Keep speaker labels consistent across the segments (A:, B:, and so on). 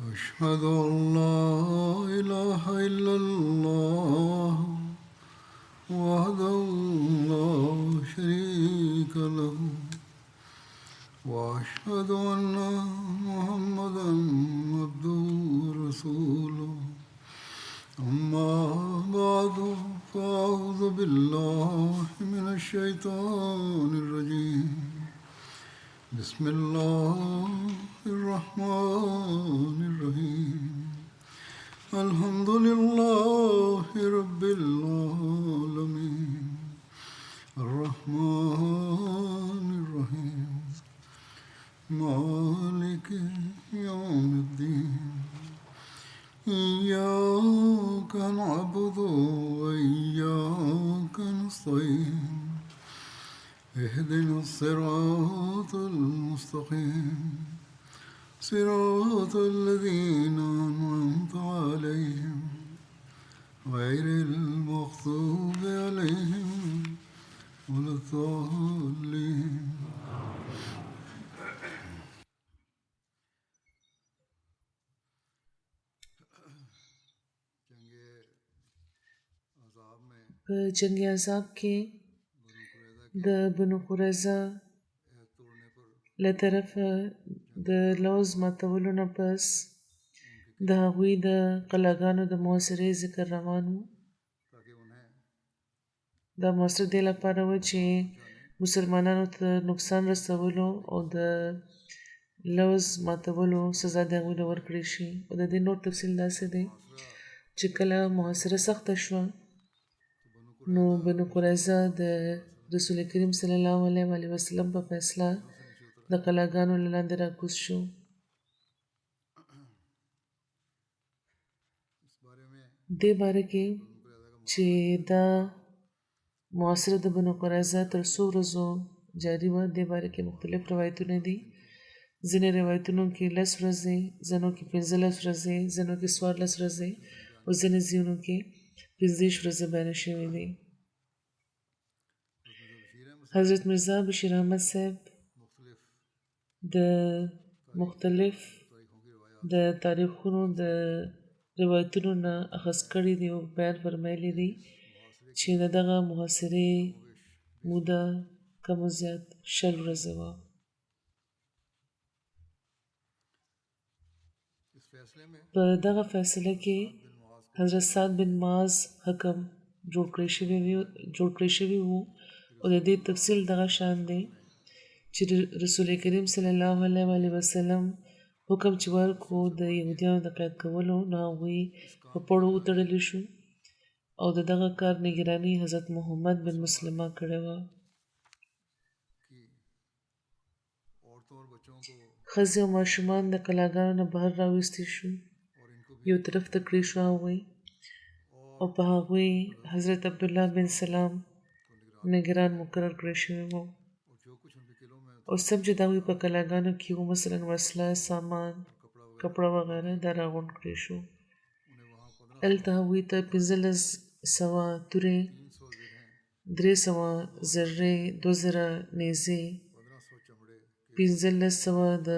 A: أشهد أن لا إله إلا الله وحده لا شريك له وأشهد أن محمدا عبده ورسوله أما بعد فأعوذ بالله من الشيطان الرجيم بسم الله الرحمن الرحيم الحمد لله رب العالمين الرحمن الرحيم مالك يوم الدين إياك نعبد وإياك نستعين اهدنا الصراط المستقيم صراط الذين أنعمت عليهم غير المغضوب عليهم ولا الضالين.
B: په جنگ احزاب کې د بنو قریظه له طرفه د لوز ماتولو نه پس د هغوی د قلاګانو د محاصرې ذکر روان و. دا محاصره دې لپاره و چې مسلمانانو ته نقصان رسولو او د لوز ماتولو سزا د هغوی له ورکړې شي. او د دې نور تفصیل داسې دی چې کله محاصره سخته شوه نو بنو قریظه د رسول کریم صلی الله علیه وسلم په فیصله د قلاګانو له لاندې راکوز شو. دې باره کې چې دا محاصره د بنو قریظه تر څو ورځو جاري وه دې باره کې مختلف روایتونه دي. ځینې روایتونو کې 10 ورځې، ځینو کې 15 ورځې، ځینو کې 14 ورځې او ځینې ځایونو کې 15 ورځې بیان شوي دي. حضرت مرزا بشیر احمد صاحب د مختلف د تاریخونو د روایتونو نه اخذ کړي دي او بیان فرمایلی دي چې د دغه محاصرې موده کم و زیات 20 ورځې وه. په دغه فیصله کې حضرت سعد بن معاذ حکم جوړ کړی شوی وو او د دې تفصیل دغه شان دی چې رسول کریم صلی الله علیه وسلم حکم چې ورکړو د یهودیانو د قید کولو نو هغوی په پړو وتړلی شو او د دغه کار نگراني حضرت محمد بن مسلمه کړې وه. ښځې او ماشومان د قلاګانو نه بهر راویستل شو، یو طرف ته کړی شو هغوی او په هغوی حضرت عبدالله بن سلام نگران مقرر کړی شوی وو. او سب چې د هغوی په قلاګانو کې وو مثلا وسله، سامان، کپړه وغیره دا راغونډ کړی شو. هلته هغوی ته 1500 تورې، 300 زرې، 2000 نیزې، 1500 د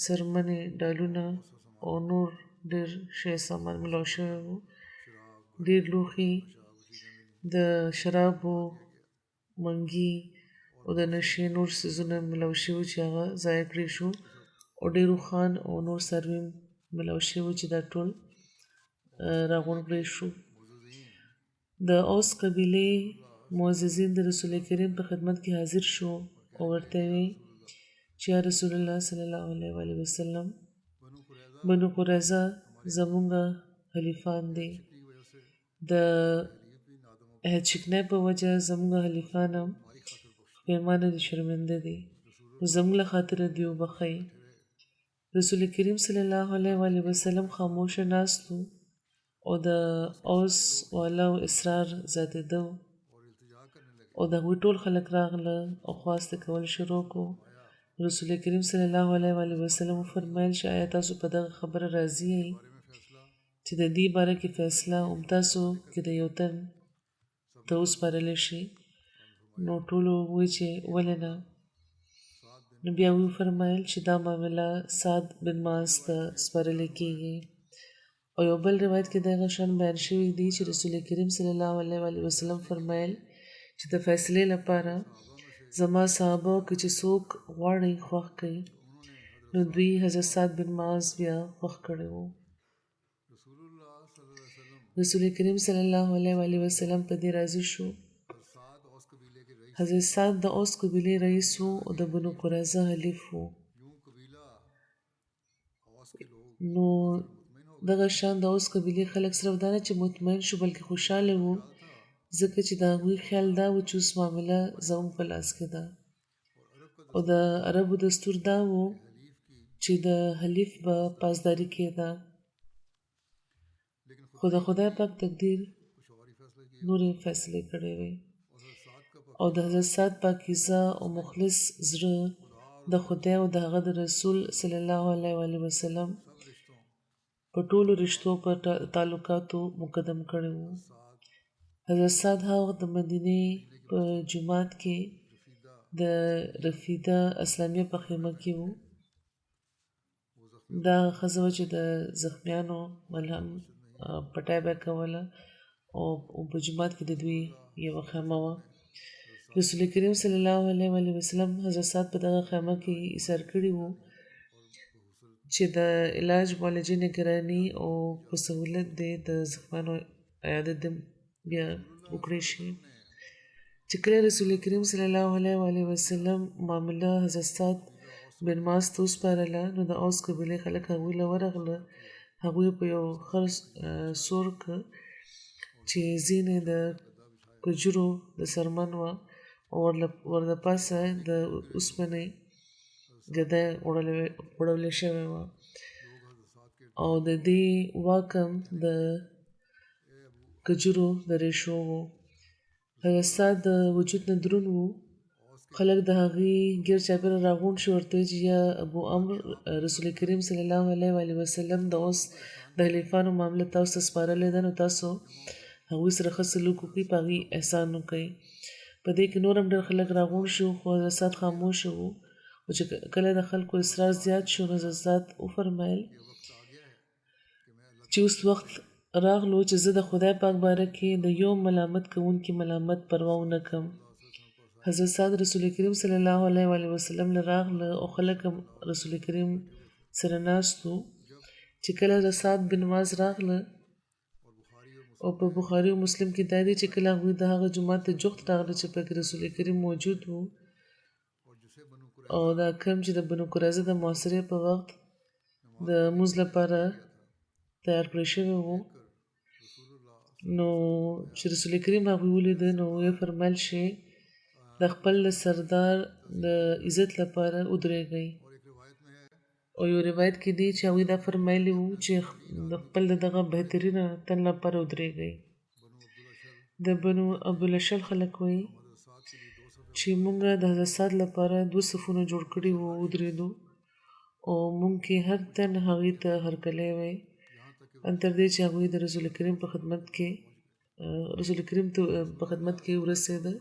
B: څرمنې ډالونه او نور ډېر شی سامان ملاو شوی وو. ډېر لوښي د شرابو، منګي او د نشې نور څیزونه ملاو شوي چې هغه ضایع کړی شو او ډېر اوښان او نور څاروي ملاو شوي چې دا ټول راغونډ کړی شو. د اوس قبیلې معززین د رسول کریم په خدمت کې حاضر شو او ورته وی چې یا رسول الله صلی الله علیه وسلم بنو قریظه زمونږ حلیفان دي، د عهد شکنۍ په وجه زمونږ حلیفان هم پیمانه دي، شرمنده دي، نو زمونږ له خاطره دې وبخئ. رسول کریم صلی الله علیه وسلم خاموشه ناست و او د اوس والاو اصرار زیاتېده او د هغوی ټول خلک راغله او خواست کول شروع کو. رسول کریم صلی الله علیه وسلم وفرمایل چې آیا تاسو په دغه خبره راضي یئ چې د دې باره کې فیصله تاسو کې د یو تن ته وسپارلی شي؟ نو ټولو وویل چې ولې نه. نو بیا وی فرمایل چې دا معامله سعد بن معاذ ته سپارل کیږي. او یو بل روایت کې دغه شان بیان شوی دی چې رسول کریم صلی الله علیه وسلم فرمایل چې د فیصلې لپاره زما صحابه کې چې څوک غواړي خوښ کړي نو دوی حضرت سعد بن معاذ بیا خوښ کړي وو. رسول کریم صلی الله علیه وسلم په دې راضي شو. حضرت سعد د اوس قبیلې رئیس وو او د بنو قریظه حلیف وو. نو دغه شان د اوس قبیلې خلک صرف دا نه چې مطمئن شو بلکې خوشحاله وو ځکه چې د هغوی خیال دا و چې اوس معامله زموږ په لاس کې ده. او د عربو دستور دا و چې د حلیف به پاسداري کېده. خو د خدای پاک تقدیر نورې فیصلې کړې وې او د حضرت سعد پاکیزه او مخلص زړه د خدای او د هغه د رسول صلی الله علیه وسلم په ټولو رشتو په تعلقاتو مقدم کړی وو. حضرت سعد هغه وخت د مدینې په جومات کې د رفیده اسلامیه په خیمه کې وو. دا ښځه وه چې د زخمیانو ملهم پټۍ به کوله او په جومات کې د دوی یوه خیمه وه. رسول کریم صلی الله علیه وسلم حضرت سعد په دغه خیمه کې ایسار کړي وو چې د علاج معالجې نگراني او په سهولت دی د زخمیانو عیادت د بیا وکړی شي. چې کله رسول کریم صلی الله علیه وسلم معامله حضرت سعد بن معاذ ته وسپارله نو د اوس قبیلې خلک هغوی له ورغله. هغوی په یو خر سور که چې ځینې د کجورو د سرمن وه او ورله پاسه د اوسپنې ګدۍ غوړولې شوې وه او د دې واکم د کجورو د ریشو وو. حضرت سعد د وجود نه دروند وو. خلک د هغې ګیر چاپېره راغونډ شو ورته چې یا ابو عمرو رسول کریم صلی الله علیه وسلم د اوس د حلیفانو معامله تاسو ته سپارلې ده نو تاسو هغوی سره ښه سلوک وکړئ په هغې احسان وکړئ. په دې کې نور هم ډېر خلک راغونډ شو خو حضرت سعد خاموشه وو. او چې کله د خلکو اصرار زیات شو نو حضرت سعد وفرمیل چې اوس وخت راغلو چې زه د خدای پاک باره کې د یو ملامت کوونکي ملامت پروا ونه کړم. حضرت سعد رسول کریم صلی الله علیه وسلم له راغله او خلک هم رسول کریم سره ناست وو. چې کله د سعد بن معاذ راغله او په بخاري او مسلم کې دا دی چې کله هغوی د هغه جومات ته جوخت راغله چې پکې رسول کریم موجود وو او دا کم چې د بنو قریظه د محاصرې په وخت د لمونځ لپاره تیار کړی شوی وو. نو چې رسول کریم هغوی ولیده نو یې فرمایل شي د خپل سردار د عزت لپاره ودرېږئ. او یو روایت کې دی چې هغوی دا فرمایلی وو چې د خپل دغه بهترینه تن لپاره ودرېږئ. د بنو عبدالاشهل خلک وایي چې موږ د حضرت سعد لپاره 2 صفونه جوړ کړي وو ودرېدو او موږ کې هر تن هغوی ته هرکلی وی ان تر دې چې هغوی د رسول کریم په خدمت کې ورسېده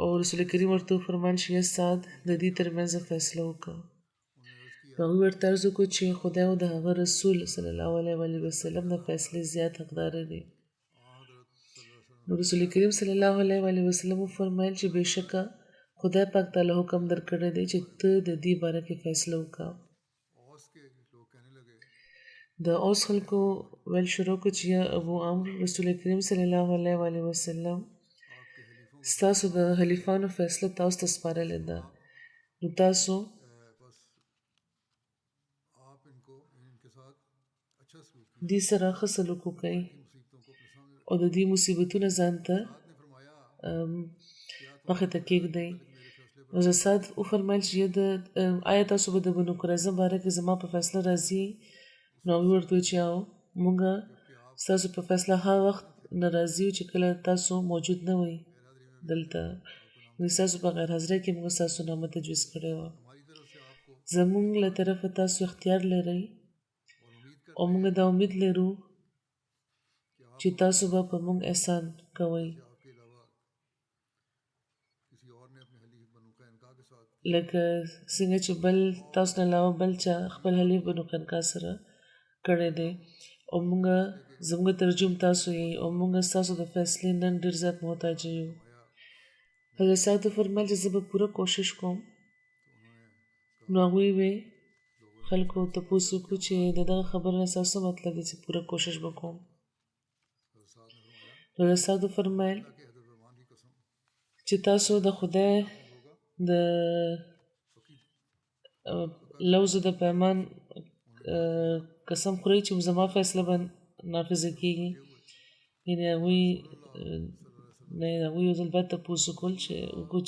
B: او رسول کریم ورته وفرمایل چې یا سعد د دې ترمنځ فیصله وکړه. هغوی ورته عرض وکړو چې خدای او د هغه رسول صلی الله علیه وسلم د فیصلې زیات حقداره دی. نو رسول کریم صلی الله علیه وسلم وفرمایل چې بېشکه خدای پاک تعالی حکم درکړی دی چې ته د دې باره کې فیصله وکړه. د اوس خلکو ویل شروع کړو چې یا ابو عمرو رسول کریم صلی الله علیه وسلم ستاسو د حلیفانو فیصله تاسو ته سپارلې ده نو تاسو دې سره ښه سلوک وکړئ او د دې مصیبتونه ځان ته مخې ته کېږدئ. حضرت سعد وفرمایل چې آیا تاسو به د بنو قریظه باره کې زما په فیصله راضي؟ نو هغوی ورته وویل چې موږ ستاسو په فیصله هغه وخت نه راضي یو چې کله تاسو موجود نه وئ دلته. ستاسو په غیر حاضرۍ کې موږ ستاسو نامه تجویز کړې وه. زموږ له طرفه تاسو اختیار لرئ او موږ دا امید لرو چې تاسو به په موږ احسان کوئ. لکه څنګه چې بل تاسو نه علاوه بل چا خپل حلیف بنو قینقاع سره کړی دی او موږ زموږ ترجم تاسو یې او موږ ستاسو د فیصلې نن ډېر زیات محتاج یو حضرت صاحب فرمایل چې زه به پوره کوشش کوم نو هغوی وې خلکو تپوس وکړو چې د دغه خبرې نه ستاسو څه مطلب دی چې پوره کوشش به کوم حضرت صاحب فرمایل چې تاسو د خدای د لوز د پیمان قسم خورئ چې زما فیصله به نافذه کېږي یعنې هغوی نه هغوی یو ځل بیا تپوس وکړل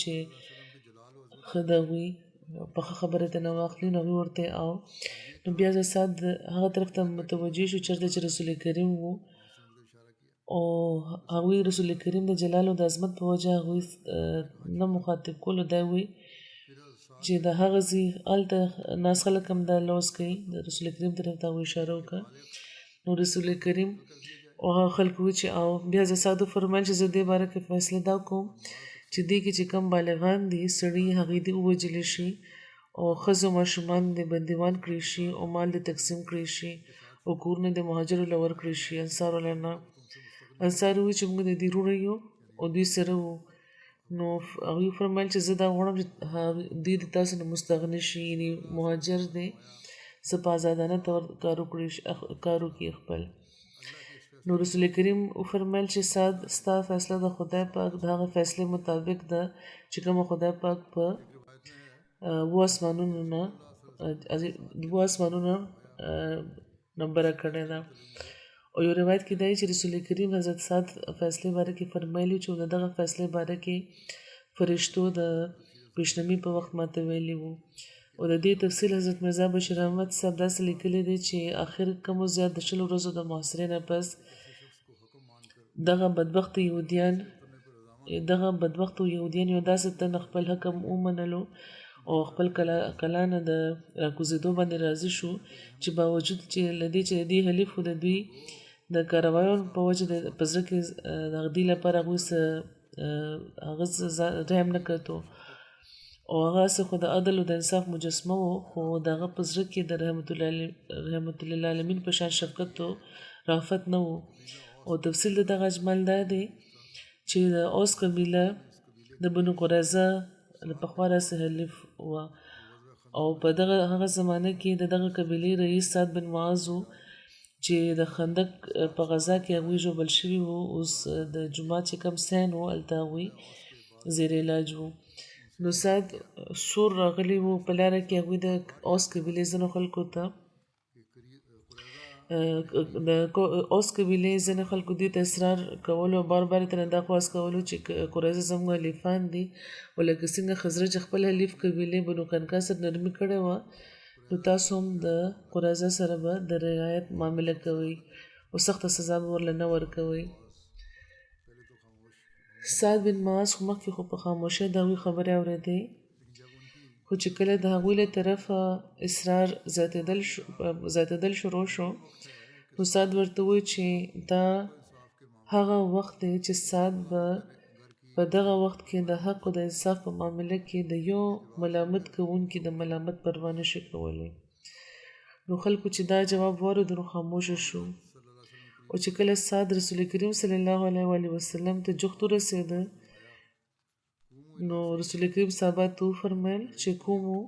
B: چې ښه د هغوی په ښه خبره ته نه واخلي نو هغوی ورته او نو بیا زه سات هغه طرف ته متوجه شو چېرته چې رسول کریم و او هغوی رسول کریم د جلال او د عظمت په وجه هغوی نه مخاطب کول دا وی چې د هغه ځای هلته ناس خلک هم دا لوز کوي د رسول کریم طرف ته هغوی اشاره وکړه نو رسول کریم او هغه خلک وی چې او بیا زه سادو فرمایل چې زه دې باره کې فیصله دا کوم چې دې کې چې کم بالغان دي سړي هغې دې ووژلی شي او ښځو ماشومان دې بندیوان کړي شي او مال دې تقسیم کړي شي او کورونه دې مهاجرو له ورکړي شي انصارو له نه انصار وی چې موږ د دې وروڼه یو او دوی سره وو نو هغوی فرمایل چې زه دا غواړم چې دوی د تاسو نه مستغني شي یعنې مهاجر دی څه په ازادانه طور کار وکړي خپل نو رسول کریم وفرمایل چې ستا فیصله د خدای پاک د هغه فیصلې مطابق ده چې کومه خدای پاک په اوو اسمانونو نمبره کړې ده او یو روایت کې دی چې رسول کریم حضرت سعد فیصلې باره کې فرمایلی چې د دغه فیصلې باره کې فرشتو د پیشنمي په وخت ماته ویلي وو او د دې تفصیل حضرت مرزا بشیر احمد صاحب داسې لیکلی دی چې آخر کم و زیات د 100 ورځو د محاصرې نه پس دغه بدبخت یهودیان یو داسې تن خپل حکم ومنلو او خپل کلانه د راکوزېدو باندې راضي شو چې باوجود چې له دې چې د دې حلیف خو د دوی د کاروایانو په وجه په زړه کې د دې لپاره هغوی هغه رحم نه کتو او هغه څه خو د عدل او د انصاف مجسمه و خو د هغه په زړه کې د رحمت للعالمین په شان شفقت او رافت نه و او تفصیل د دغه اجمل دا دی چې د اوس قبیله د بنو قریظه له پخوا راڅخه حلیف وه او په هغه زمانه کې د دغه قبیلې رئیس سعد بن معاذ و چې د خندق په غزا کې هغوی ژوبل شوي وو اوس د جومات چې کوم سین و هلته هغوی زیر علاج وو نو سعد سور راغلی وو په لاره کې هغوی د اوس قبیلې ځینو خلکو ته د اوس قبیلې ځینې خلکو دوی ته اصرار کولو او بار بار یې ترې دا خواست کولو چې قریظه زموږ حلیفان دي او لکه څنګه خزرج خپل حلیف قبیلې بنو قینقاع سره نرمي کړې وه نو تاسو هم د قریظه سره به د رعایت معامله کوئ او سخته سزا به ورله نه ورکوئ سعد بن معاذ خو مخکې خو په خاموشۍ د هغوی خبرې اورېدې خو چې کله د هغوی له طرفه اصرار زیاتېدل شروع شو نو سعد ورته وویل چې دا هغه وخت دی چې سعد به په دغه وخت کې د حق او د انصاف په معامله کې د یو ملامت کوونکي د ملامت پروا نه شي کولی نو خلکو چې دا جواب واورېد نو خاموشه شو او چې کله سعد رسول کریم صلی الله علیه وسلم ته جوخت ورسېده نو رسول کریم صحابه ته وفرمیل چې کومو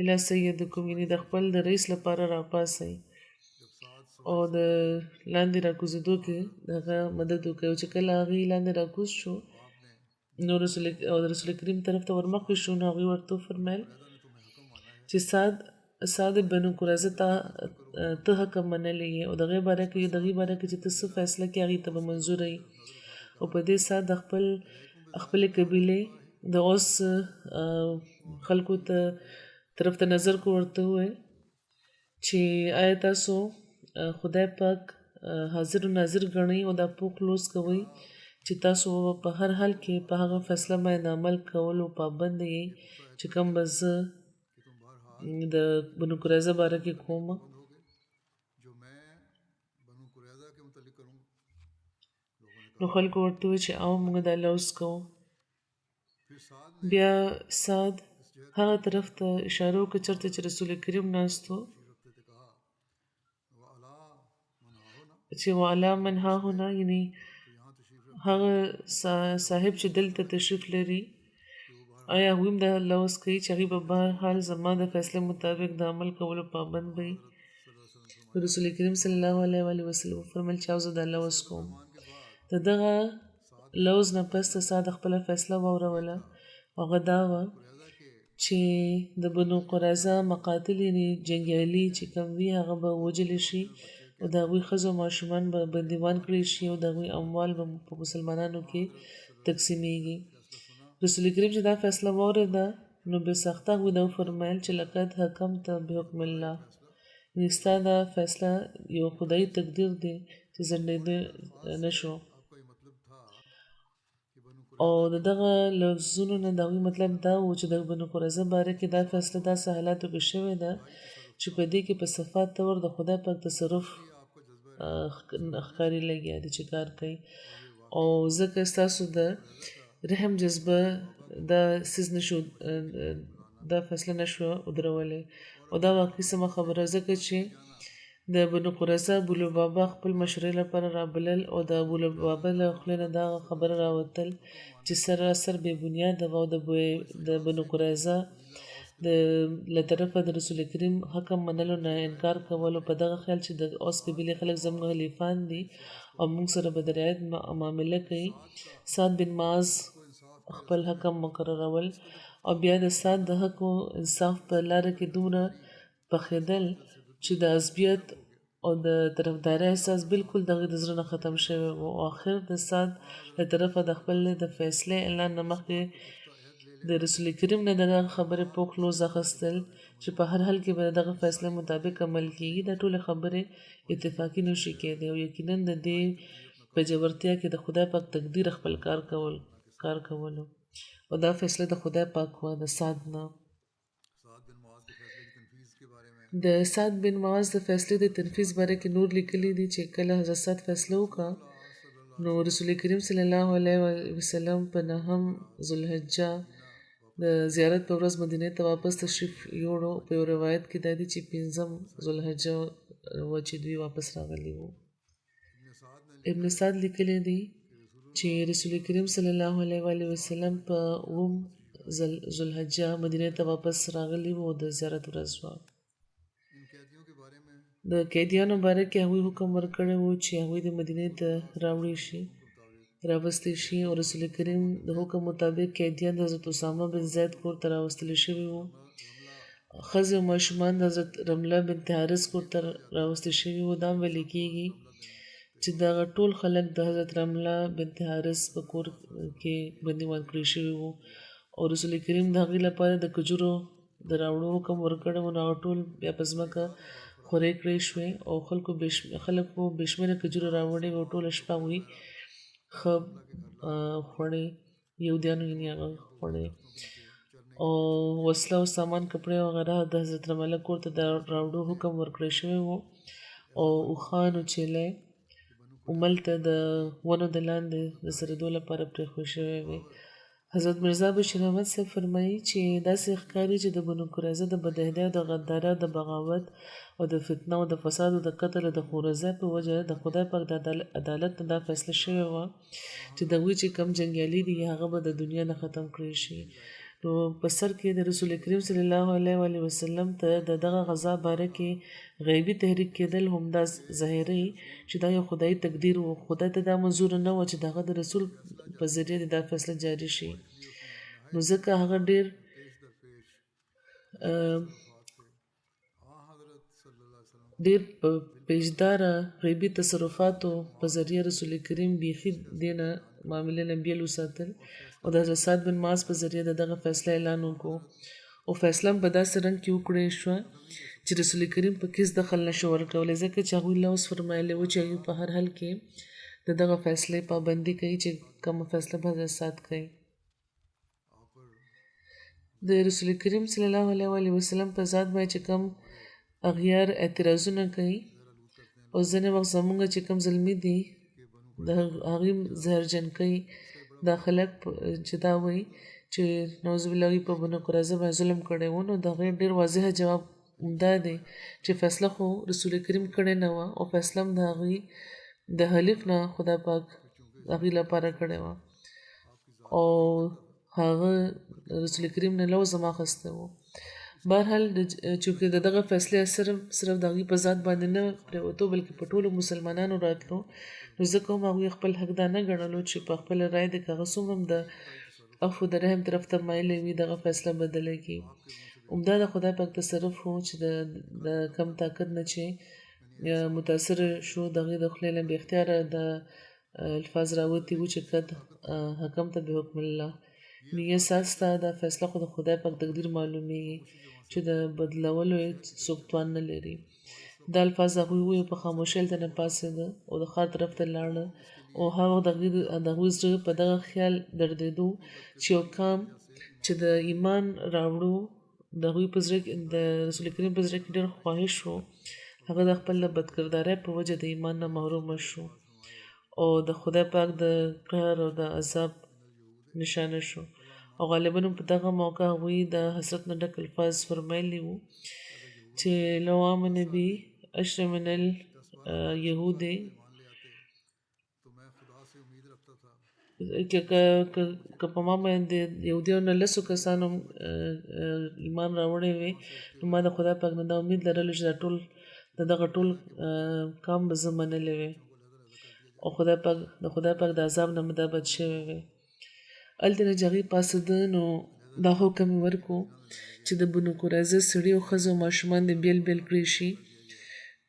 B: الی سیدکم یعنې د خپل د رئیس لپاره راپاسئ او د لاندې راکوزېدو کې هغه مدد وکړي او چې کله هغې لاندې راکوز شو نو رسول کریم طرف ته ورمخکې شو نو هغوی ورته وفرمیل چې سعد بنو قریظه ته حکم منلی یې او د هغې باره کې چې ته څه فیصله کې هغې ته به منظوره یې او په دې سعد د خپلې قبیلې د اوس خلکو ته طرف ته نظر کو ورته وویل چې آیا تاسو خدای پاک حاضر و ناظر ګڼئ او دا پوښ لوز کوئ چې تاسو په هر حال کې په هغه فیصله باندې عمل کولو پابند یې چې کوم به زه د بنو قریظه باره کې کوم نو خلکو ورته وویل چې او موږ دا لوز کوو بیا سعد هغه طرف ته اشاره وکړه چېرته چې رسول کریم ناست و چې وعلا من ها هنا یعنی هغه صاحب چې دلته تشریف لري آیا هغوی هم دا لوز کوي چې هغوی به بهرحال زما د فیصله مطابق د عمل کولو پابند وي رسول کریم صلی الله علیه و وسلم وفرمیل چې زه دا لوز کوم د دغه لوز نه پس سعد خپله فیصله واوروله هغه دا وه چې د بنو قریظه مقاتل یعنې جنګیالي چې کوم وي هغه به ووژلی شي او د هغوی ښځو ماشومان به بندیوان کړي شي او د هغوی اموال به په مسلمانانو کې تقسیمیږي رسول کریم چې دا فیصله واورېده نو بې سخته هغوی دا وفرمیل چې لقد حکمت بحکم الله یعنې ستا دا فیصله یو خدایي تقدیر دی چې ځنډېدی نه شو او د دغه لفظونو نه د هغوی مطلب دا و چې د بنو قریظه باره کې دا فیصله داسې حالاتو کې شوې ده چې په دې کې په صفات طور د خدای پاک تصرف ښکاري لګیا دی چې کار کوي او ځکه ستاسو د رحم جذبه دا څیز نشو دا فیصله نشوه ودرولی او دا واقعي سمه خبره ځکه چې د بنو قریظه ابولبابا خپل مشورې لپاره رابلل او د ابولبابا له خولې نه دا خبره راوتل چې سراسر بې بنیاده وه او د بنو قریظه له طرفه د رسول کریم حکم منلو نه انکار کولو په دغه خیال چې د اوس قبیلې خلک زموږ حلیفان دي او موږ سره به د رعایت معامله کوي سعد بن معاذ خپل حکم مقررول او بیا د سعد د حق او انصاف په لاره کې دومره پخېدل چې د عصبیت او د طرفدارۍ احساس بالکل د هغوی د زړه نه ختم شوی و او آخر د سعد له طرفه د خپل د فیصلې اعلان نه مخکې د رسول کریم نه دغه خبرې پوخ لوز اخیستل چې په هر حال کې به دغه فیصله مطابق عمل کیږي دا ټولې خبرې اتفاقي نشي کېدی او یقینا د دې په جبرتیا کې د خدای پاک تقدیر خپل کار کولو او دا فیصله د خدای پاک وه د سعد نه د سعد بن معاذ د فیصلې د تنفیذ باره کې نور لیکلي دي چې کله حضرت سعد فیصله وکړه نو رسول کریم صلی الله علیه وسلم په 9 ذوالحجه د زیارت په ورځ مدینې ته واپس تشریف یوړو په یو روایت کې دا دي چې 5 ذوالحجه و چې دوی واپس راغلي وو ابن سعد لیکلی دی چې رسول کریم صلی الله علیه وسلم په 9 ذوالحجه مدینې ته واپس راغلي وو د زیارت ورځ وه د قیدیانو باره کې هغوی حکم ورکړی و چې هغوی د مدینې ته راوړی شي راوستل شي او رسول کریم د حکم مطابق قیدیان د حضرت اسامه بن زید کور ته راوستل شوي وو ښځې او ماشومان د حضرت رمله بنت حارث کور ته راوستل شوي وو دا هم ویل کېږي چې دغه ټول خلک د حضرت رمله بنت حارث په کور کې بندیوان کړي شوي وو او رسول کریم د هغوی لپاره د کجورو د راوړو حکم ورکړی و نو هغه ټول بیا په ځمکه خورې کړې شوې او خلکو بې شمېره کجورې راوړې وې او ټوله شپه هغوی ښه خوړې یهودیانو یعنې هغه خوړې او وسله او سامان کپړې وغیره د حضرت رمله کور ته د راوړو حکم ورکړی شوی و او اوښان او چیلۍ هملته د ونو د لاندې د څرېدو لپاره پرېښودل شوی وې حضرت مرزا بشیر احمد صاحب فرمایي چې داسې ښکاري چې د بنو قریظه د بدعهدۍ او د غدارۍ او د بغاوت او د فتنه او د فساد او د قتل او د خورزۍ په وجه د خدای پاک د عدالت نه دا فیصله شوې وه چې د هغوی چې کم جنګیالي دي هغه به د دنیا نه ختم کړی شي نو په سر کې د رسول کریم صلی الله علیه وسلم ته د دغه غذا باره کې غیبي تحریک کېدل همدا ظاهري چې دا یو خدایي تقدیر و خدای ته دا منظور نه و چې د هغه د رسول په ذریعه دا فیصله جاری شي نو ځکه هغه ډېر په پیچداره غیبي تصرفاتو په ذریعه رسول کریم بیخي دې نه معاملې نه بیل وساتل او د حضرت سعد بن معاذ په ذریعه د دغه فیصله اعلان وکړو او فیصله هم په داسې رنګ کې وکړی شوه چې رسول کریم په هېڅ دخل نشو ورکولی ځکه چې هغوی لوز فرمایلی و چې هغوی په هر حال کې د دغه فیصلې پابندي کوي چې کومه فیصله به حضرت سعد کوي د رسول کریم صلی الله علیه وسلم په ذات باندې چې کوم اغیار اعتراضونه کوي او ځینې وخت زموږ چې کوم زلمي دي د هغوی زهرجن کوي دا خلک چې دا وایي چې نعوذ بالله هغوی په بنو قریظه باندې ظلم کړی و نو د هغې ډېر واضح جواب دا دی چې فیصله خو رسول کریم کړې نه وه او فیصله هم د هغوی د حلیف نه خدای پاک هغوی لپاره کړې وه او هغه رسول کریم نه لوز هم اخیستی و بهرحال چونکې د دغه فیصلې صرف د هغوی په ذات باندې نه پرېوتو بلکې په ټولو مسلمانانو راتلو نو ځکه هم هغوی خپل حق دا نه ګڼلو چې په خپله رایه د که هغه څومره هم د عفو د رحم طرف ته مایلې وي دغه فیصله بدله کړي همدا د خدای پاک تصرف و چې د کم طاقت نه چې متاثر شو د هغې د خولې نه بې اختیاره د الفاظ راوتي وو چې قد حکمته بحکم الله نو یې ستا دا فیصله خو د خدای پاک تقدیر معلومیږي چې د بدلولو یې څوک توان نه لري دا الفاظ هغوی وویل په خاموشۍ هلته نه پاڅېده او د ښار طرف ته لاړه او هغه د هغوی زړه په دغه خیال دردېدو چې یو کام چې د ایمان راوړو د هغوی په زړه کې د رسول کریم په زړه کې ډېر خواهش و هغه د خپل بدکردارۍ په وجه د ایمان نه محرومه شو او د خدای پاک د قهر او د عذاب نشانه شو او غالبا په دغه موقع هغوی د حسرت نه ډک الفاظ فرمایلی وو چې لو آمن بی اشر من الیهود که په ما باندې یهودیانو نه لسو کسانو ایمان راوړی وی نو ما د خدای پاک نه دا امید لرلو چې د دغه ټول کام به زه منلی وی او د خدای پاک د عذاب نه مې دا بچ شوی وی هلته نه چې هغوی پاڅېده نو دا حکم یې ورکړو چې د بنو قریظه سړي او ښځې او ماشومان دې بیل بیل کړی شي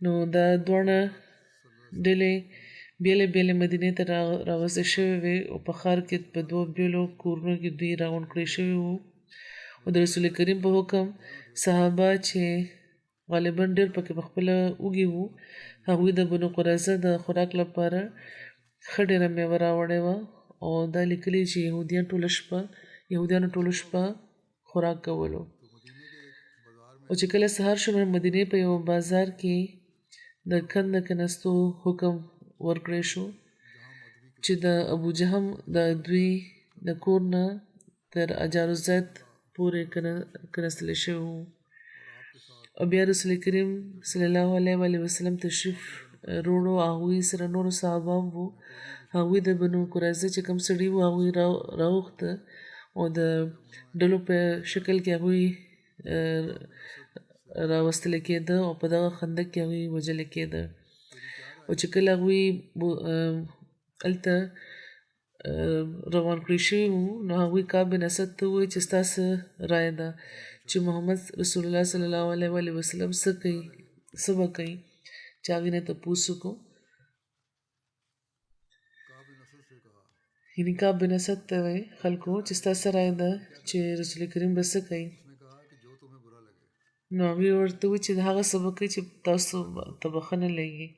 B: نو دا دواړه ډلې بیلې مدینې ته راوستل شوې وې او په ښار کې په دوو بیلو کورونو کې دوی راغونډ کړي شوي وو او د رسول کریم په حکم صحابه چې غالبا ډېر پکې په خپله وږي وو هغوی د بنو قریظه د خوراک لپاره ښه ډېره میوه راوړې وه او دا لیکلي چې یهودیانو ټوله شپه خوراک کولو او چې کله سهار شو نو مدینې په یو بازار کې د کند کېناستو حکم ورکړی شو چې د ابو جهم د دوی د کور نه تر اجار الزیت پورې کېناستلی شوي وو او بیا رسول کریم صلی الله علیه وسلم تشریف روړو هغوی سره نورو صحابه هم وو هغوی د بنو قریظه چې کوم سړي وو هغوی راوخته او د ډلو په شکل کې هغوی راوستلی کېده او په دغه خندق کې هغوی وژلی کېده او چې کله هغوی هلته روان کړي شوي وو نو هغوی کعب بن اسد ته وویل چې ستا څه رایه ده چې محمد رسول الله صلی الله علیه وسلم څه به کوي چې هغې نه تپوس وکړو یعنې کعب بن اسد ته وایي خلکو چې ستا څه رایه ده چې رسول کریم به څه کوي نو هغوی ورته وویل چې هغه څه به کوي چې تاسو ته به ښه نه لګي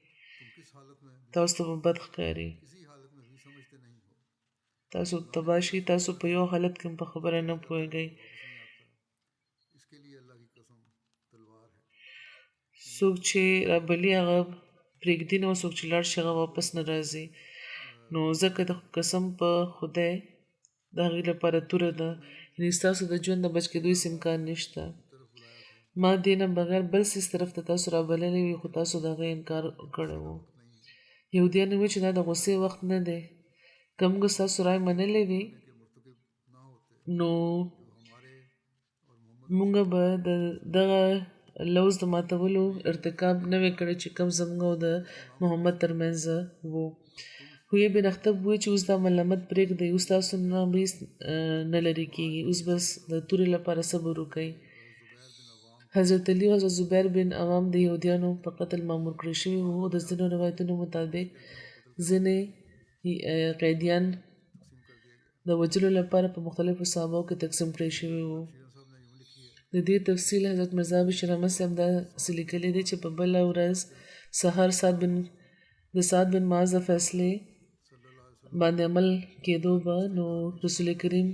B: تاسو ته به بد ښکاري تاسو تباه شي تاسو په یو حالت کې په خبره نه پوهېږئ څوک چې رابلي هغه پرېږدي نه او څوک چې لاړ شي هغه واپس نه راځي نو ځکه د قسم په خدای د هغې لپاره توره ده یعنې ستاسو د ژوند د بچ کېدو هېڅ امکان نشته ما دې نه بغیر بل څیز طرف ته تاسو رابللی وي خو تاسو د هغې انکار کړی و یهودیانو وویل چې دا د غوسې وخت نه دی که موږ ستاسو رای منلی وي نو موږ به د دغه لوز د ماتولو ارتکاب نه وی کړی چې کوم زموږ او د محمد ترمنځ و هویې بن اخطب وویل چې اوس دا ملامت پرېږدئ اوس تاسو نه به هېڅ نه لرې کېږي اوس بس د تورې لپاره صبر وکئ حضرت علي او حضرت زبیر بن عوام د یهودیانو په قتل مامور کړی شوي وو د ځینو روایتونو مطابق ځینې قیدیان د وژلو لپاره په مختلفو صحابو کې تقسیم کړی شوي وو د دې تفصیل حضرت مرزا بشیر احمد صاحب داسې لیکلی دی چې په بله ورځ سهار د سعد بن معاذ د فیصلې باندې عمل کېدو به نو رسول کریم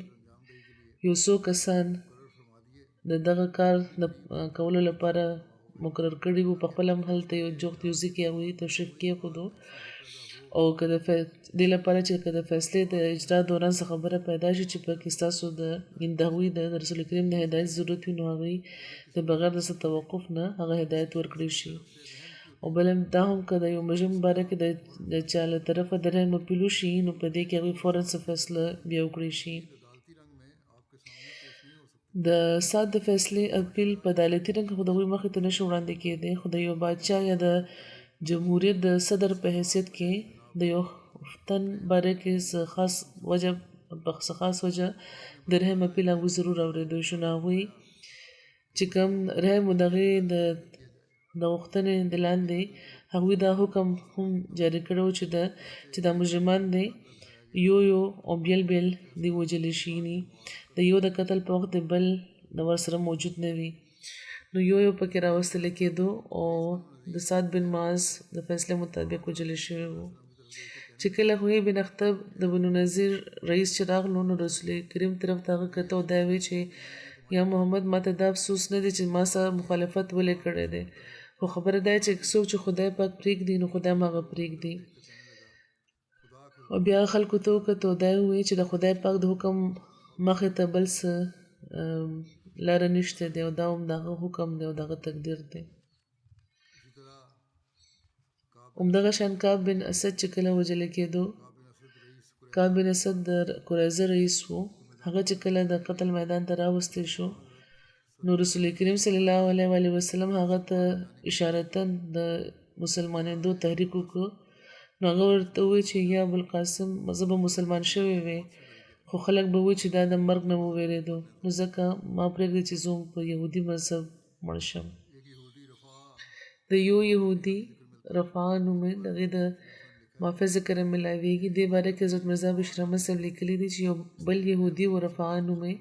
B: یو څو کسان د دغه کار د کولو لپاره مقرر کړي وو په خپله هم هلته یو جوخت یو ځای کې هغوی تشریف کېښودو او که د دې لپاره چې که د فیصلې د اجرا دوران څه خبره پیدا شي چې پکې ستاسو د هغوی د رسول کریم د هدایت ضرورت وي نو هغوی د بغیر د څه توقف نه هغه هدایت ورکړی شي او بل دا هم که د یو مجرم باره کې د چا له طرفه د رحم اپیل وشي نو په دې کې هغوی فوراً څه فیصله بیا وکړی شي د سات د فیصلې اپیل په عدالتي رنګ خو د هغوی مخې ته نشي وړاندې کېدی خو د یو بادشاه یا د جمهوریت د صدر په حیثیت کې د یو تن باره کې څه خاص وجه د رحم اپیل هغوی ضرور اورېدی شو نو هغوی چې کوم رحم و د هغې د غوښتنې د لاندې هغوی دا حکم هم جاري کړی و چې دا مجرمان دی یو او بیل دی وجلی شي د یو د قتل په وخت د بل د ورسره موجود نه وي نو یو پکې راوستل کېدو او د سعد بن معاذ د فیصلې مطابق وجلی شوی و چې کله هوی بن اخطب د بنو نذیر رئیس چې راغلو نو رسول کریم طرف ته هغه کته او دا وی چې یا محمد ماته دا افسوس نه دی چې ما سره مخالفت ولې کړی دی خو خبره دا چې څوک چې خدای پاک پرېږدي نو خدای هم هغه پرېږدي او بیا خلکو ته وکتو دا وی چې د خدای پاک د حکم مخې ته بل څه لاره نشته دی او دا هم دغه حکم دی او دغه تقدیر دی همدغه شان کعب بن اسد چې کله وژل کېدو کعب بن اسد د قریظه رئیس و هغه چې کله د قتل میدان ته راوستی شو نو رسول کریم صلی الله علیه وسلم هغه ته اشارتا د مسلمانېدو تحریک وکړو نو هغه ورته وویل چې یا ابوالقاسم زه به مسلمان شوی وی خو خلک به وایي چې دا د مرګ نه وویرېدو نو ځکه ما پرېږدي چې زه په یهودي مذهب مړ شم د یو یهودي رفاع نومې د هغې د معافی ذکر ملاویږي دې باره کې حضرت مرزا بشیر احمد صاحب لیکلي دي چې یو بل یهودي و رفاع نومې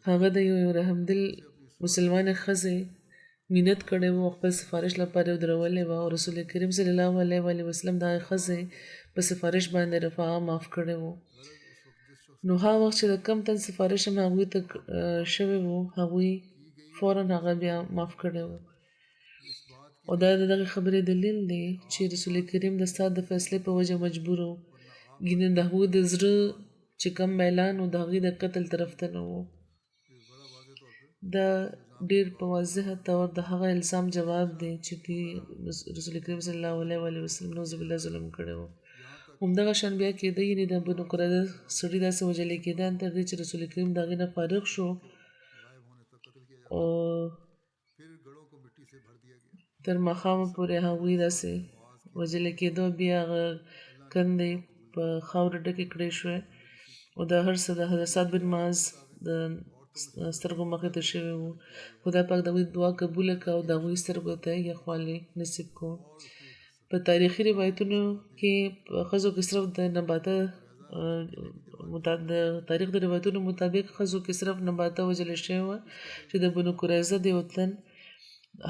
B: هغه د یو رحمدل مسلمانې ښځې مینت کړی و خپل سفارش لپاره ودرولې وه او رسول کریم صلی الله علیه وسلم د هغې ښځې په سفارش باندې رفاع معاف کړی و نو هغه وخت چې د کم تن سفارش هم هغوی ته شوی و هغوی فوراً هغه بیا معاف کړی و او دا د دغې خبرې دلیل دی چې رسول کریم د سعد د فیصلې په وجه مجبور و ګینې د هغوی د زړه چې کم میلان و د هغوی د قتل طرف ته نه و دا ډېر په واضحه طور د هغه الزام جواب دی چې رسول کریم صلی الله علیه وسلم نعوذ بالله ظلم کړی و همدغه شان بیا کېده یعنې د بنو قریظه سړي داسې وژلې کېدان تر دې چې رسول کریم د هغې نه فارغ شو او تر ماښامه پورې هغوی داسې وژلې کېدو بیا هغه کندې په خاورو ډکې کړې شوې او دا هر څه د حضرت سعد بن معاذ د سترګو مخې ته شوي وو خدای پاک د هغوی دعا قبوله کړه او د هغوی سترګو ته یخوالی نصیب کړو په تاریخي روایتونو کې په ښځو کې صرف د نباته د تاریخ د روایتونو مطابق ښځو کې صرف نباته وژلې شوې وه چې د بنو قریظه د یو تن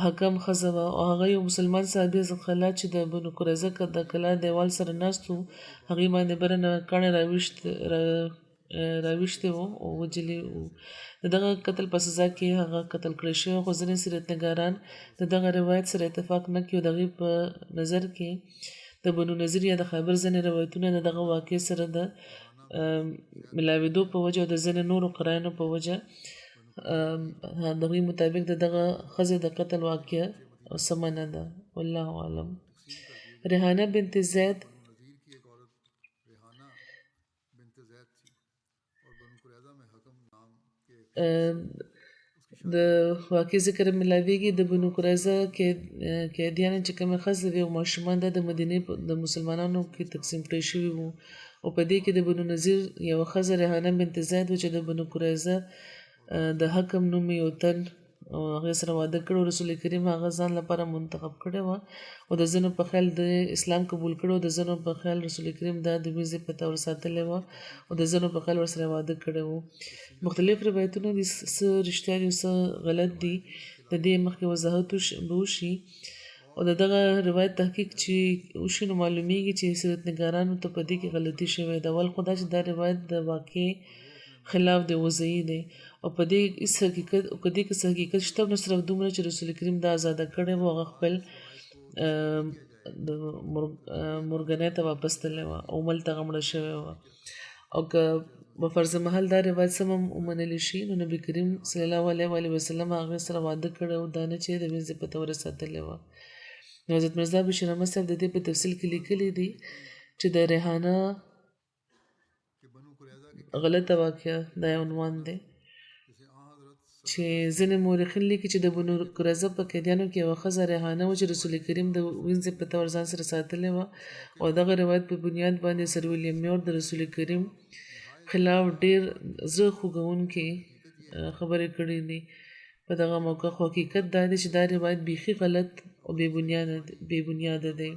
B: حکم ښځه وه او هغه یو مسلمان صحابي حضرت خلاد چې د بنو قریظه د کلا دیوال سره ناست و هغې باندې بره نه کاڼې راویشتې وو او وجلې وو د دغه قتل په سزا کې هغه قتل کړی شوی خو ځینې سیرتنګاران د دغه روایت سره اتفاق نه کوي د هغې په نظر کې د بنو نذیر یا د خیبر ځینې روایتونه د دغه واقع سره د ملاوېدو په وجه او د ځینې نورو قراینو په وجه د هغوی مطابق د دغه ښځې د قتل واقع سمه نه ده والله اعلم ریحانه بنت زید د واقع ذکر ملاویږي د بنو قریظه قیدیان چې کومې ښځې وې او ماشومان د مدینې د مسلمانانو کې تقسیم کړی شوي وو او په دې کې د بنو نذیر یوه ښځه ریحانه بنت زید و چې د بنو قریظه د حکم نوم یو تن او هغې سره واده کړی رسول کریم هغه ځان لپاره منتخب کړی وه او د ځینو په خیال د اسلام قبول کړی او د ځینو په خیال رسول کریم دا د ویزې په طور ساتلی وه او د ځینو په خیال ورسره واده کړی و مختلف روایتونه دي څه رښتیا دي څه غلط دي د دې مخکې وضاحت به وشي او د دغه روایت تحقیق چې وشي نو معلومیږي چې سیرتنګارانو ته په دې کې غلطي شوې ده اول خو دا چې دا روایت د واقع خلاف د وضعي دی او په دې کې څه حقیقت شته نو صرف دومره چې رسول کریم دا آزاده کړی و هغه خپل د مورګنۍ ته واپس تللی وه او ملته هغه مړه شوې وه او که په فرض محل دا روایت سم هم ومنلی شي نو نبي کریم صلی الله علیه وسلم هغې سره واده کړی و دا نه چې د وینځې په توره ساتلې وه نو حضرت مرزا بشیر احمد صاحب د دې په تفصیل کې لیکلي دي چې د ریحانه غلطه واقعه دا یو عنوان دی چې ځینې مورخین لیکي چې د بنو قریظه په قیدیانو کې یوه ښځه ریحانه وه چې رسول کریم د وینځې په طور ځان سره ساتلې وه او دغه روایت په بنیاد باندې سر ویلیم میور د رسول کریم خلاف ډېر زړه خوږونکې خبرې کړې دي په دغه موقع خو حقیقت دا دی چې دا روایت بیخي غلط او بې بنیاده دی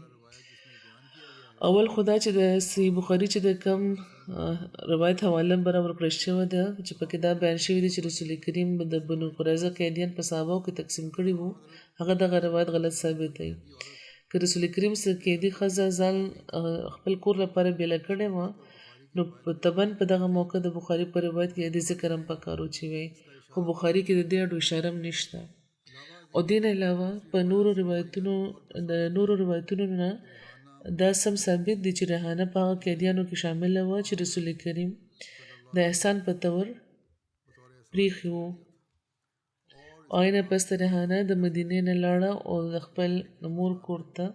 B: اول خدا چې د صحیح بخاري چې د کم روایت حواله برابر کړی شوی ده چې پکې دا بیان شوی دی چې رسول کریم د بنو قریظه قیدیان په صحابو کې تقسیم کړي وو هغه دغه روایت غلط ثابت دی که رسول کریم سره قیدي ښځه ځان خپل کور لپاره بیله کړې وه نو طبعا په دغه موقع د بخاري په روایت کې د ذکر هم پکار و چې وی خو بخاري کې د دې اډو اشاره هم نشته او دین علاوه په نورو روایتونو نه دا سم ثابت دي چې ریحانه په هغه قیدیانو کې شامله وه چې رسول کریم د احسان په طور پریښي وو او نه پس ریحانه د مدینې نه لاړه او د خپل مور کور ته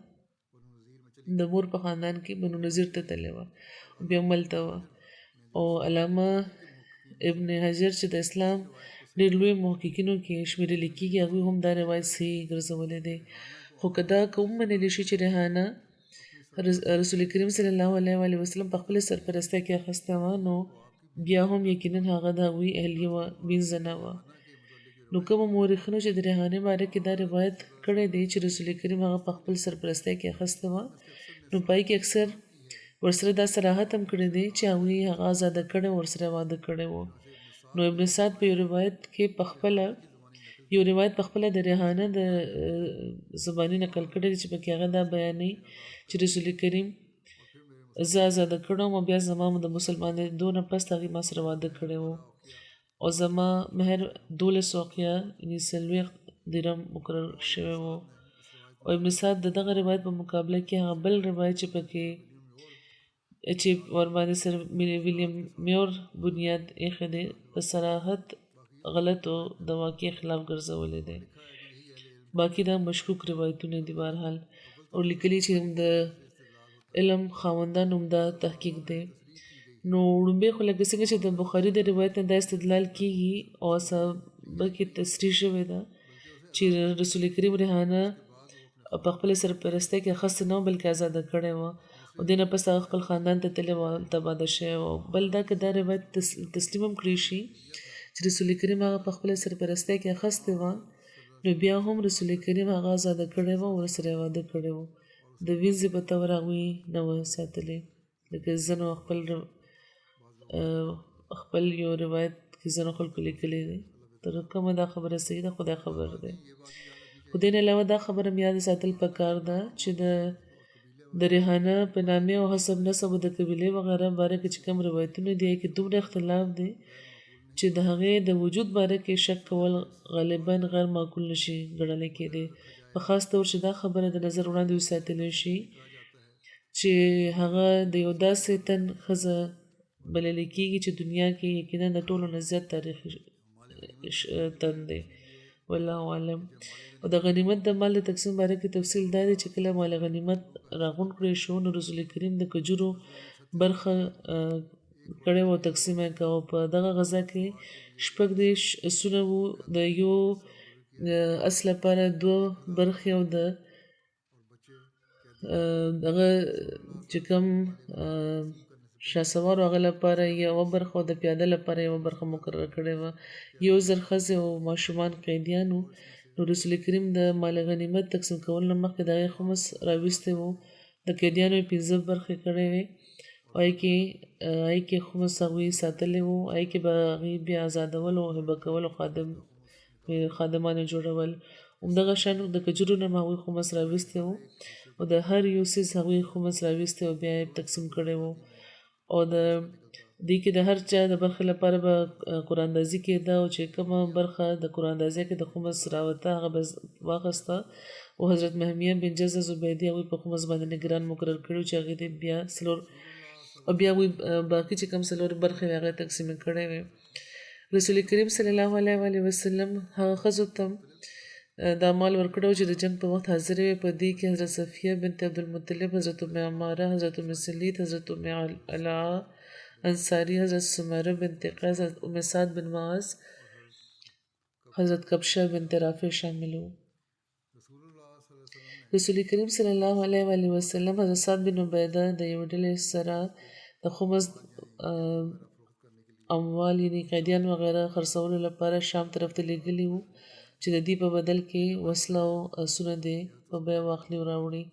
B: د مور په خاندان کې بنو نذیر ته تللی وه بیا ملته وه او علامه ابن حجر چې د اسلام ډېر لوی محققینو کې شمیرل کېږي هغوی هم دا روایت صحیح ګرځولی دی خو که دا که ومنلی شي چې ریحانه رسول کریم صلی الله علیه وسلم په خپل سرپرستۍ کې اخیسته وه نو بیا هم یقینا هغه د هغوی اهلیه وه وینځه نه وه نو کومو مورخینو چې د ریحانې باره کې دا روایت کړی دی چې رسول کریم هغه په خپل سرپرستۍ کې اخیسته وه نو پای کې اکثر ورسره دا صراحت هم کړی دی چې هغوی هغه ازاده کړی او ورسره واده کړی و نو ابن سعد په یو روایت په خپله د ریحانه د زباني نقل کړی دی چې پکې هغه دا بیانوي چې رسول کریم زه ازاده کړم او بیا زما د مسلمانېدو نه پس هغې ما سره واده کړی و او زما مهر 12 وقیه یعنې 40 درهم مقرر شوی و او ابن سعد د دغه روایت په مقابله کې هغه بل روایت چې پکې چې ورباندې سر ویلیم میور بنیاد ایښی دی په صراحت غلط او د واقع خلاف ګرځولی دی باقي دا مشکوک روایتونه دي بهرحال او لیکلي چې د علم خاوندان همدا تحقیق دی نو وړومبی خو لکه څنګه چې د بخاري د روایت نه دا استدلال کېږي او صحابه کې تصریح شوې ده چې رسول کریم ریحانه په خپل سرپرستۍ کې اخیستې نه وه بلکې ازاده کړې وه او دې نه پس هغه خپل خاندان ته تللی وه هلته واده شوی وه بل دا که دا روایت تسلیم هم کړی شي چې رسول کریم هغه په خپله سرپرستۍ کې اخیستې وه نو بیا هم رسول کریم هغه ازاده کړی وه او ورسره یې واده کړی و د وینځې په طور هغوی نه وه ساتلې لکه ځینو خپل یو روایت کې ځینو خلکو لیکلی دی تر کومه دا خبره صحیح ده خو دا خبر دی خو دې نه علاوه دا خبره هم یاد ساتل پکار ده چې د ریحانه په نامې او حسب نسب او د قبیلې وغیره باره کې چې کوم روایتونه دي کې دومره اختلاف دی چې د هغې د وجود باره کې شک کول غالبا غیر معقول نشي ګڼلی کېدی په خاص طور چې دا خبره د نظر وړاندې وساتلی شي چې هغه د یو داسې تن ښځه بللی کېږي چې دنیا کې یقینا د ټولو نه زیات تاریخي تن دی والله اعلم او د غنیمت د مال د تقسیم باره کې تفصیل دا دی چې کله مال غنیمت راغونډ کړی شو نو رسول کریم د کجورو برخه کړی و تقسیم یې کوه په دغه غذا کې 16 اسونه وو د یو اس لپاره 2 برخې او د دغه چې کوم شاسوارو هغه لپاره یوه برخه او د پیاده لپاره یوه برخه مقرره کړې وه 1000 ښځې او ماشومان قیدیانو نو رسول کریم د مال غنیمت تقسیم کولو نه مخکې د هغې خمس راویستی و د قیدیانو یې 15 برخې کړې وې هغې کې خمس هغوی ساتلی وو هغې کې به هغې بیا ازادول او هبه کول او خادمان یې جوړول همدغه شان د کجورو نه هم هغوی خمس راویستی وو او د هر یو څیز هغوی خمس راویستی او بیا یې تقسیم کړی وو او د دې کې د هر چا د برخې لپاره به قراندازي کېده او چې کومه برخه د قراندازۍ کې د خمس راوته هغه به واخیسته او حضرت مهمیه بن جزه زبیدی هغوی په خمس باندې نگران مقرر کړي چې هغې ته بیا څلور او بیا هغوی باقي چې کوم څلور برخې هغه تقسیم کړی وي. رسول کریم صلی الله علیه وسلم هغه ښځو ته دا مال ورکړو چې د جنگ په وخت حاضر وي. په دې کې حضرت صفیه بنت عبدالمطلب، حضرت ام عماره، حضرت ام سلید، حضرت ام علا انصاری، حضرت سمیرہ بنت قیس، حضرت ام سعد بن معاذ، حضرت کبشہ بنت رافع شامل ہو. رسول کریم صلی الله علیه وسلم حضرت سعد بن عبیده د یو ډلې سره د خمس اموال یعنی قیدیان وغیره خرڅولو لپاره شام طرف ته لیږلي وو چې د دې په بدل کې وسله او اسونه دې په بیه واخلي او راوړي.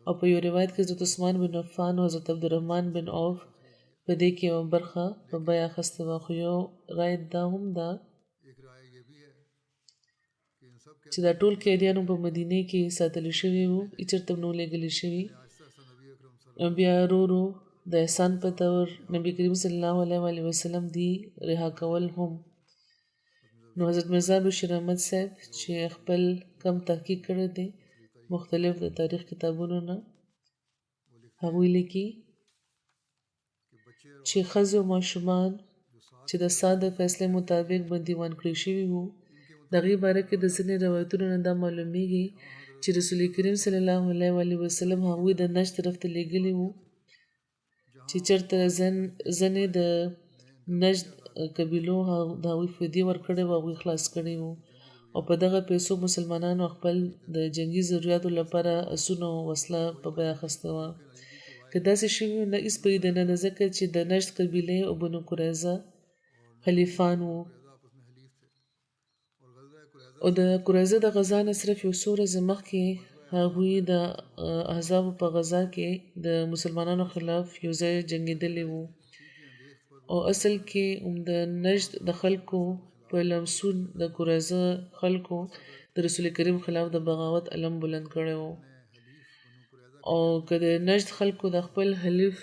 B: او په یو روایت کې حضرت عثمان بن عفان او حضرت عبدالرحمن بن عوف په دې کې یوه برخه په بیه اخیستې وه. خو یو رایت دا هم ده چې دا ټول قیدیان په مدینې کې ساتلی شوي وو، هېڅ چېرته هم نه وو لېږلي شوي. بیا ورو ورو د احسان په طور نبی کریم صلی الله علیه وسلم دی رها کول هم. نو حضرت مرزا بشیر احمد صاحب چې خپل کم تحقیق کړی دی مختلف د تاریخ کتابونو نه، هغوی لیکي چې ښځې او ماشومان چې د سعد د فیصلې مطابق بندیوان کړي شوي وو، د هغې باره کې د ځینې روایتونو نه دا معلومیږي چې رسول کریم صلی الله علیه وسلم هغوی د نجد طرف ته لیږلي وو چې چېرته ځینې د نجد قبیلو د هغوی فدیې ورکړې وو، هغوی خلاص کړي وو. او په دغه پیسو مسلمانانو خپل د جنګي ضرورتو لپاره اسونه او وسله په بیه اخیسته وه. که داسې شوي نه هېڅ پرېږده نه ده، ځکه چې د نجد قبیلې او بنو قریظه خلیفان وو. او د قریظه د غزا نه صرف یو څو ورځې مخکې هغوی د احزابو په غزا کې د مسلمانانو خلاف یو ځای جنګېدلي وو. او اصل کې د نجد د خلکو په لمسون د قریظه خلکو د رسول کریم خلاف د بغاوت علم بلند کړی وو. او که د نجد خلکو د خپل حلیف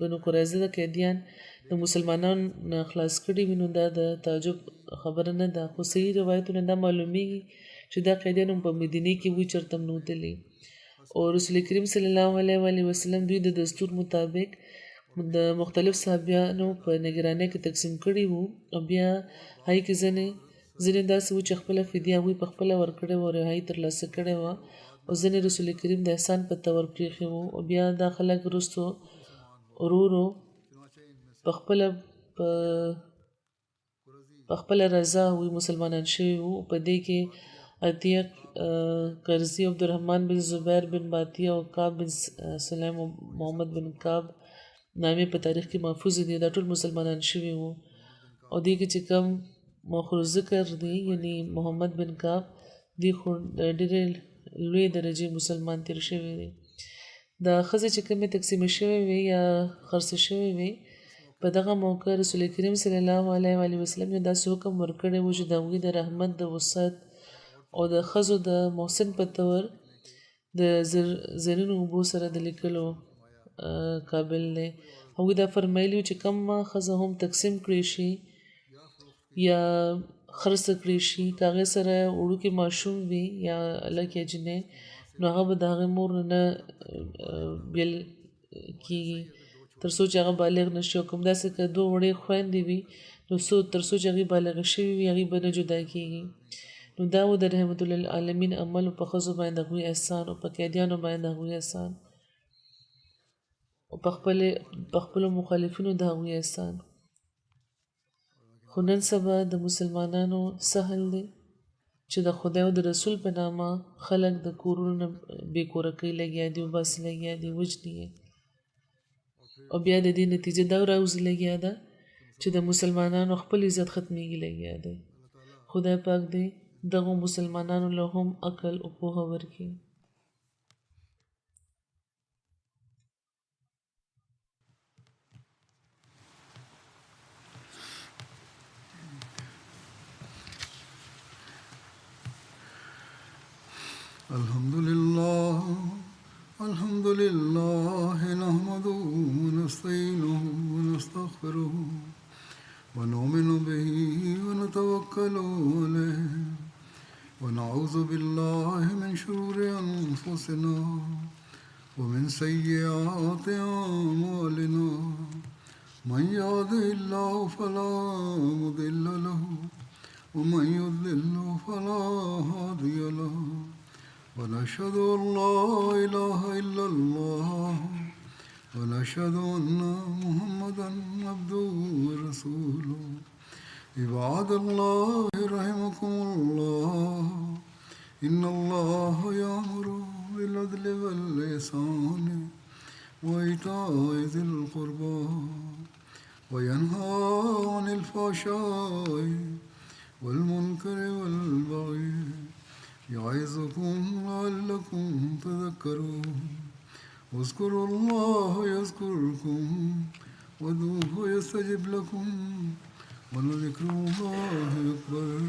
B: بنو قریظه د قیدیان د مسلمانانو نه خلاص کړي وي، نو دا د تعجب خبره نه ده. خو صحیح روایتونه دا معلومیږي چې دا قیدیان هم په مدینې کې وي، چېرته هم نه وتلي. او رسول کریم صلی الله علیه وسلم دوی د دستور مطابق د مختلف صحابیانو په نگرانۍ کې تقسیم کړي وو. او بیا هغې کې ځینې داسې وو چې خپله فدیه هغوی په خپله ورکړې وه او رهایي ترلاسه کړې وه، او ځینې رسول کریم د احسان په طور پرېښې وو. او بیا دا خلک وروستو ورو ورو په خپله رضا هغوی مسلمانان شوي وو. په دې کې عتیق قرظي، عبدالرحمن بن زبیر بن باتیه او کعب بن سلیم او محمد بن کعب نامې په تاریخ کې محفوظ دي، دا ټول مسلمانان شوي وو. او دې کې چې کوم مؤخر ذکر دی یعنی محمد بن کعب، دی خو ډېرې لوی درجې مسلمان تیر شوی دی. دا ښځې چې کومې تقسیمې شوې وې یا خرڅې شوې وې، په دغه موقع رسول کریم صلی الله علیه وسلم یو داسې حکم ورکړی و چې د هغوی د رحمت، د وسعت او د ښځو د محسن په طور د زرینو اوبو سره د لیکلو قابل دی. هغوی دا فرمایلي چې کومه ښځه هم تقسیم کړی شي یا خرڅه کړی شي، که هغې سره وړوکی ماشوم وي یا هلک یا جنۍ، نو هغه به د هغې مور نه بیل کېږي تر څو چې هغه بالغ نه شي. او کوم داسې که دوه وړې خویندې وي، نو تر څو چې هغې بالغې شوي وي هغې به نه جدا کېږي. نو دا و د رحمت للعالمین عمل، په ښځو باندې د هغوی احسان او په قیدیانو باندې د هغوی احسان او په خپلو مخالفینو د هغوی احسان. خو نن سبا د مسلمانانو سهل دی چې د خدای او د رسول په نامه خلک د کورونو نه بې کوره کوي لګیا دي، وباسي لګیا دي، وژني یې. او بیا د دې نتیجه دا راوځي لګیا ده چې د مسلمانانو خپل عزت ختمیږي لګیا دی. خدای پاک دی دغو مسلمانانو له هم عقل او پوهه ورکړي.
A: الحمد لله نحمده ونستعينه ونستغفره ونؤمن به ونتوكل عليه ونعوذ بالله من شرور أنفسنا ومن سيئات أعمالنا من يهده الله فلا مضل له ومن يضلل فلا هادي له ونشهد أن لا إله إلا الله ونشهد أن محمدا عبده ورسوله عباد الله رحمكم الله إن الله يأمر بالعدل والإحسان وإيتاء ذي القربى وينهى عن الفحشاء والمنكر والبغي يعظكم لعلكم تذكرون واذكروا الله يذكركم وادعوه يستجب لكم ولذكر الله أكبر